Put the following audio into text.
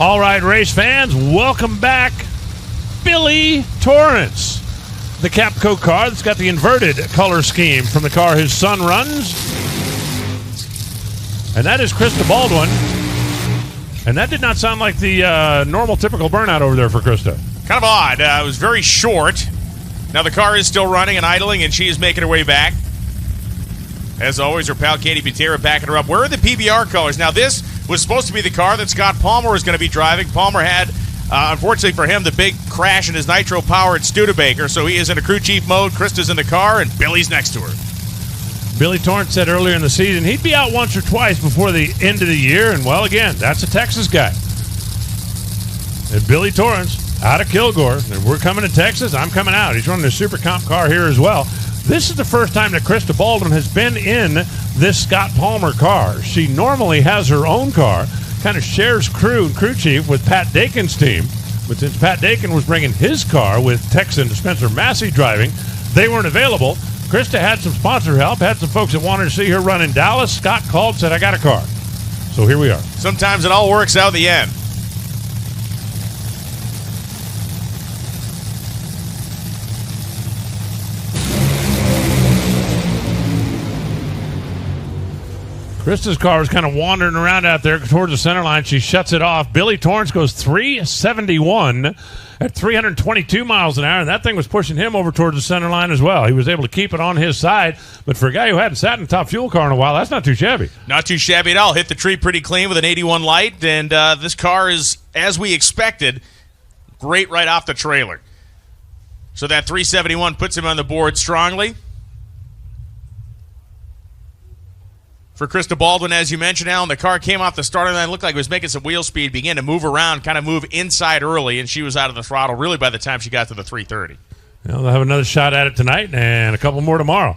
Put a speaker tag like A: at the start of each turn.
A: All right, race fans, welcome back. Billy Torrence, the Capco car that's got the inverted color scheme from the car his son runs. And that is Krista Baldwin. And that did not sound like the normal, typical burnout over there for Krista.
B: Kind of odd. It was very short. Now the car is still running and idling, and she is making her way back. As always, her pal Katie Butera backing her up. Where are the PBR colors? Now this was supposed to be the car that Scott Palmer was going to be driving. Palmer had, unfortunately for him, the big crash in his nitro-powered Studebaker, so he is in a crew chief mode. Krista's in the car, and Billy's next to her.
A: Billy Torrence said earlier in the season he'd be out once or twice before the end of the year, and, well, again, that's a Texas guy. And Billy Torrence out of Kilgore. And we're coming to Texas. I'm coming out. He's running a Super Comp car here as well. This is the first time that Krista Baldwin has been in this Scott Palmer car. She normally has her own car, kind of shares crew and crew chief with Pat Dakin's team. But since Pat Dakin was bringing his car with Texan Spencer Massey driving, they weren't available. Krista had some sponsor help, had some folks that wanted to see her run in Dallas. Scott called, said, I got a car. So here we are.
B: Sometimes it all works out in the end.
A: Krista's car is kind of wandering around out there towards the center line. She shuts it off. Billy Torrence goes 371 at 322 miles an hour, and that thing was pushing him over towards the center line as well. He was able to keep it on his side, but for a guy who hadn't sat in a top fuel car in a while, that's not too shabby.
B: Not too shabby at all. Hit the tree pretty clean with an 81 light, and this car is, as we expected, great right off the trailer. So that 371 puts him on the board strongly. For Krista Baldwin, as you mentioned, Alan, the car came off the starting line, looked like it was making some wheel speed, began to move around, kind of move inside early, and she was out of the throttle really by the time she got to the 330.
A: They'll have another shot at it tonight and a couple more tomorrow.